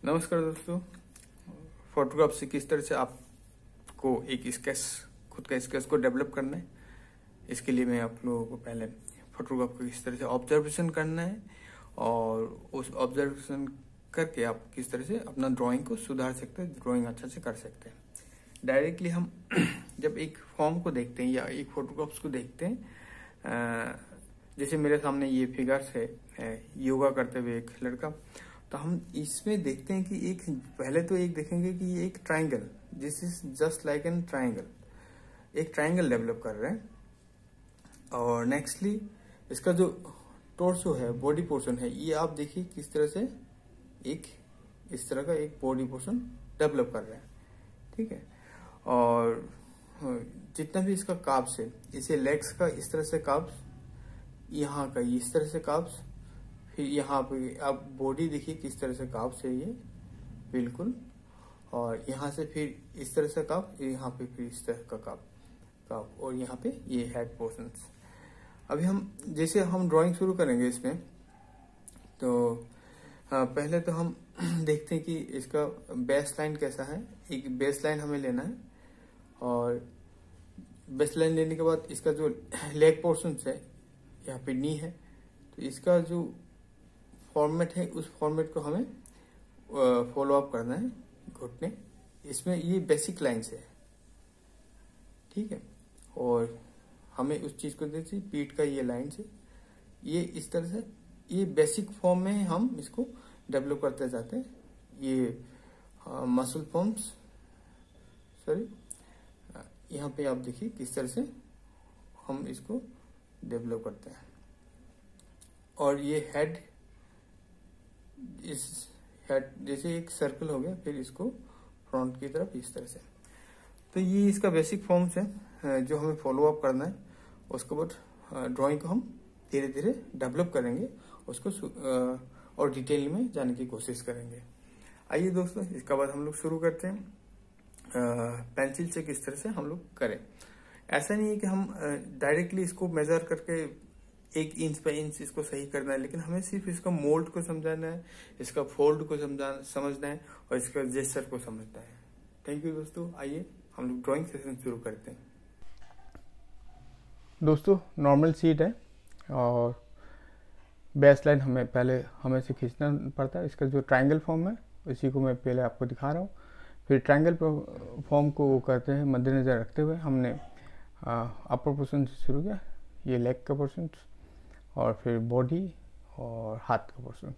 नमस्कार दोस्तों, फोटोग्राफ से किस तरह से आपको एक स्केच, खुद का स्केच को डेवलप करना है, इसके लिए मैं आप लोगों को पहले फोटोग्राफ को किस तरह से ऑब्जर्वेशन करना है और उस ऑब्जर्वेशन करके आप किस तरह से अपना ड्राइंग को सुधार सकते हैं, ड्राइंग अच्छा से कर सकते हैं। डायरेक्टली हम जब एक फॉर्म को देखते हैं या एक फोटोग्राफ्स को देखते हैं, जैसे मेरे सामने ये फिगर्स है योगा करते हुए एक लड़का, तो हम इसमें देखते हैं कि एक पहले तो एक देखेंगे कि ये एक triangle, this is just like an triangle, एक ट्राइंगल डेवलप कर रहे हैं। और नेक्स्टली इसका जो टोर्सो है, बॉडी पोर्शन है, ये आप देखिए किस तरह से एक इस तरह का एक बॉडी पोर्शन डेवलप कर रहे हैं, ठीक है। और जितना भी इसका काब्स है, इसे लेग्स का इस तरह से काब्स, यहाँ का इस तरह से काब्स, फिर यहाँ पे आप बॉडी देखिए किस तरह से काब्स है ये बिल्कुल, और यहाँ से फिर इस तरह से काब, यहाँ पे फिर इस तरह का काब, और यहाँ पे ये हेड पोर्शंस। अभी हम जैसे हम ड्राइंग शुरू करेंगे इसमें, तो पहले तो हम देखते हैं कि इसका बेस लाइन कैसा है। एक बेस लाइन हमें लेना है, और बेस लाइन लेने के बाद इसका जो लेग पोर्शन है, यहाँ पे नी है, तो इसका जो फॉर्मेट है उस फॉर्मेट को हमें फॉलो अप करना है घुटने। इसमें ये बेसिक लाइन्स है, ठीक है। और हमें उस चीज को देखिए, पीठ का ये लाइन्स है, ये इस तरह से ये बेसिक फॉर्म में हम इसको डेवलप करते जाते हैं। ये मसल फॉर्म्स, सॉरी, यहाँ पे आप देखिए किस तरह से हम इसको डेवलप करते हैं। और ये हेड, इस हेड जैसे एक सर्कल हो गया, फिर इसको फ्रंट की तरफ इस तरह से। तो ये इसका बेसिक फॉर्म्स है जो हमें फॉलो अप करना है। उसके बाद ड्राइंग को हम धीरे धीरे डेवलप करेंगे, उसको और डिटेल में जाने की कोशिश करेंगे। आइए दोस्तों, इसके बाद हम लोग शुरू करते हैं पेंसिल से किस तरह से हम लोग करें। ऐसा नहीं है कि हम डायरेक्टली इसको मेजर करके 1 इंच पे इंच इसको सही करना है, लेकिन हमें सिर्फ इसका मोल्ड को समझाना है, इसका फोल्ड को समझना है, और इसका जेस्चर को समझना है। थैंक यू दोस्तों। आइए हम लोग ड्राइंग सेशन शुरू करते हैं। दोस्तों, नॉर्मल शीट है और बेस लाइन हमें से खींचना पड़ता है। इसका जो ट्रायंगल फॉर्म है इसी को मैं पहले आपको दिखा रहा हूँ। फिर ट्रायंगल फॉर्म को वो करते हैं मद्देनज़र रखते हुए हमने अपर पोर्शन से शुरू किया, ये लेग का पोर्शन, और फिर बॉडी और हाथ का पोर्शन।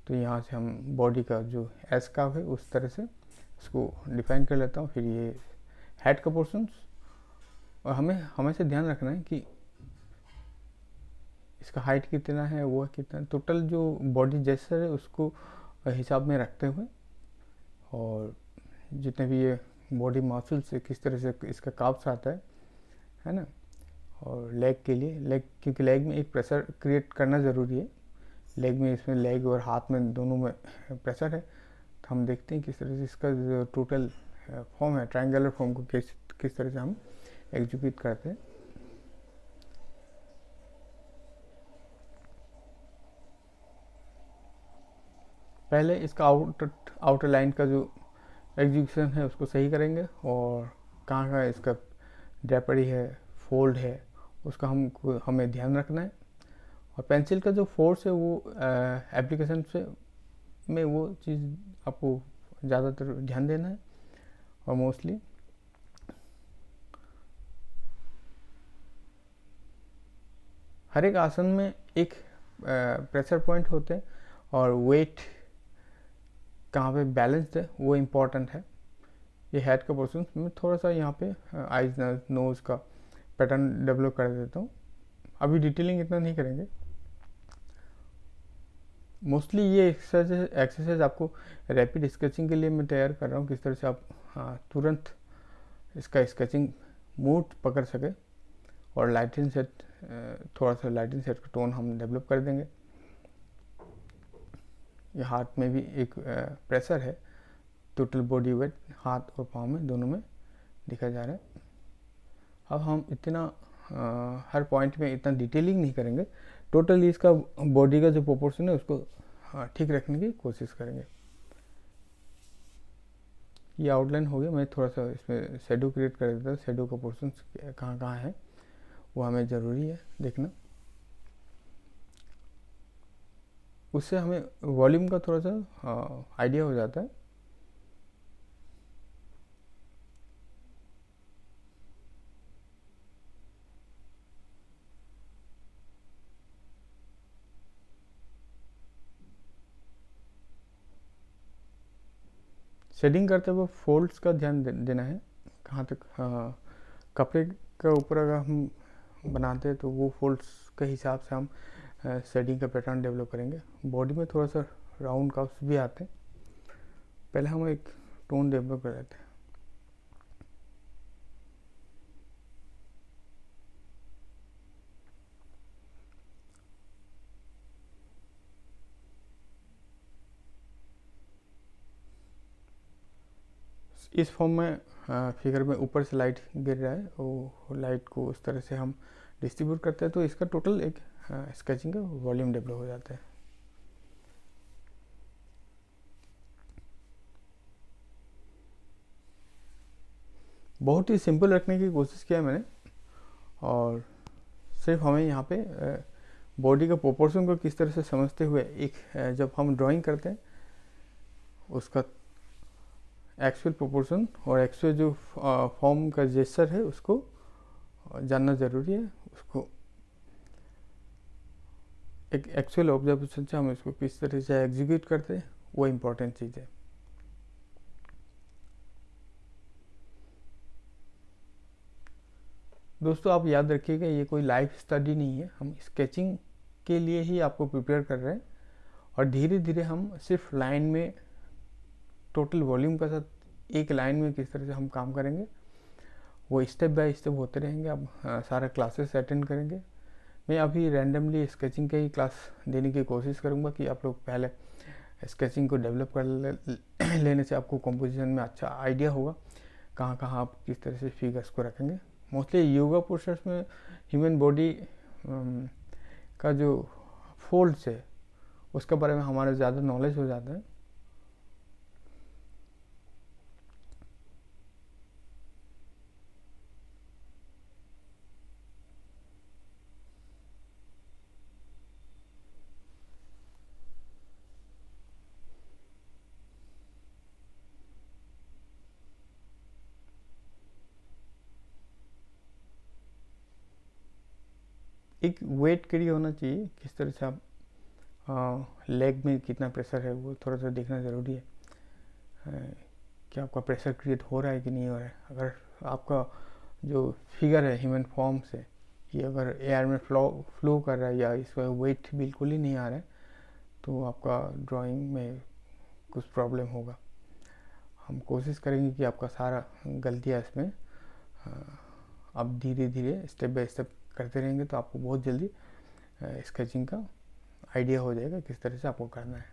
तो यहाँ से हम बॉडी का जो एस का है उस तरह से इसको डिफाइन कर लेता हूँ। फिर ये हेड का पोर्शन, और हमें हमेशा ध्यान रखना है कि इसका हाइट कितना है, वो कितना, टोटल जो बॉडी जेस्चर है उसको हिसाब में रखते हुए, और जितने भी ये बॉडी मसल्स से किस तरह से इसका काब्स आता है ना। और लेग के लिए, क्योंकि लेग में एक प्रेशर क्रिएट करना ज़रूरी है, लेग में, इसमें लेग और हाथ में दोनों में प्रेशर है। तो हम देखते हैं किस तरह से इसका जो टोटल फॉर्म है, ट्रायंगुलर फॉर्म को किस तरह से हम एग्जीक्यूट करते हैं। पहले इसका आउटर लाइन का जो एग्जीक्यूशन है उसको सही करेंगे, और कहाँ इसका ड्रैपरी है, फोल्ड है, उसका हमें ध्यान रखना है। और पेंसिल का जो फोर्स है वो एप्लीकेशन में वो चीज़ आपको ज़्यादातर ध्यान देना है। और मोस्टली हर एक आसन में एक प्रेशर पॉइंट होते हैं, और वेट कहाँ पे बैलेंस्ड है वो इम्पॉर्टेंट है। ये हेड का पोर्शन में थोड़ा सा यहाँ पे आइज नोज़ का पैटर्न डेवलप कर देता हूँ। अभी डिटेलिंग इतना नहीं करेंगे। मोस्टली ये एक्सरसाइज आपको रैपिड स्केचिंग के लिए मैं तैयार कर रहा हूँ, किस तरह से आप तुरंत इसका स्केचिंग मूड पकड़ सके, और लाइटिंग सेट, थोड़ा सा लाइटिंग सेट का टोन हम डेवलप कर देंगे। ये हाथ में भी एक प्रेशर है, टोटल बॉडी वेट हाथ और पाँव में दोनों में दिखा जा रहा है। अब हम इतना हर पॉइंट में इतना डिटेलिंग नहीं करेंगे, टोटली इसका बॉडी का जो प्रोपोर्शन है उसको ठीक रखने की कोशिश करेंगे। ये आउटलाइन हो गया। मैं थोड़ा सा इसमें शेडो क्रिएट कर देता हूँ। शेडो का पोर्शन कहाँ कहाँ है वो हमें ज़रूरी है देखना, उससे हमें वॉल्यूम का थोड़ा सा आइडिया हो जाता है। शेडिंग करते हुए फोल्ड्स का ध्यान देना है, कहाँ तक कपड़े के ऊपर अगर हम बनाते हैं तो वो फोल्ड्स के हिसाब से हम शेडिंग का पैटर्न डेवलप करेंगे। बॉडी में थोड़ा सा राउंड कप्स भी आते हैं, पहले हम एक टोन डेवलप कर लेते हैं। इस फॉर्म में फिगर में ऊपर से लाइट गिर रहा है, वो लाइट को उस तरह से हम डिस्ट्रीब्यूट करते हैं तो इसका टोटल एक स्केचिंग का वॉल्यूम डेवलप हो जाता है। बहुत ही सिंपल रखने की कोशिश किया मैंने, और सिर्फ हमें यहाँ पे बॉडी का प्रोपोर्शन को किस तरह से समझते हुए एक जब हम ड्राइंग करते हैं उसका एक्चुअल प्रोपोर्शन और एक्चुअल जो फॉर्म का जेस्चर है उसको जानना ज़रूरी है। उसको एक एक्चुअल ऑब्जर्वेशन से हम इसको किस तरह से एग्जीक्यूट करते हैं वो इम्पोर्टेंट चीज़ है। दोस्तों आप याद रखिएगा ये कोई लाइफ स्टडी नहीं है, हम स्केचिंग के लिए ही आपको प्रिपेयर कर रहे हैं, और धीरे धीरे हम सिर्फ लाइन में टोटल वॉल्यूम के साथ एक लाइन में किस तरह से हम काम करेंगे वो स्टेप बाय स्टेप होते रहेंगे। अब सारा क्लासेस अटेंड करेंगे। मैं अभी रैंडमली स्केचिंग के ही क्लास देने की कोशिश करूँगा कि आप लोग पहले स्केचिंग को डेवलप कर लेने से आपको कंपोजिशन में अच्छा आइडिया होगा कहाँ कहाँ आप किस तरह से फिगर्स को रखेंगे। मोस्टली योगा पोस्चर्स में ह्यूमन बॉडी का जो फोल्ड्स है उसके बारे में हमारा ज़्यादा नॉलेज हो जाता है। एक वेट क्रिएट होना चाहिए, किस तरह से आप लेग में कितना प्रेशर है वो थोड़ा सा देखना ज़रूरी है कि आपका प्रेशर क्रिएट हो रहा है कि नहीं हो रहा है। अगर आपका जो फिगर है ह्यूमन फॉर्म से ये अगर एयर में फ्लो कर रहा है या इसका वेट बिल्कुल ही नहीं आ रहा है तो आपका ड्राइंग में कुछ प्रॉब्लम होगा। हम कोशिश करेंगे कि आपका सारा गलतियाँ इसमें आप धीरे धीरे स्टेप बाय स्टेप करते रहेंगे तो आपको बहुत जल्दी स्केचिंग का आइडिया हो जाएगा किस तरह से आपको करना है।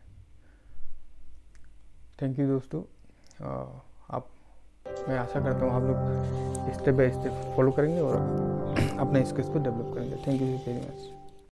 थैंक यू दोस्तों। मैं आशा करता हूँ आप लोग स्टेप बाय स्टेप फॉलो करेंगे और अपने स्केच को डेवलप करेंगे। Thank you very much.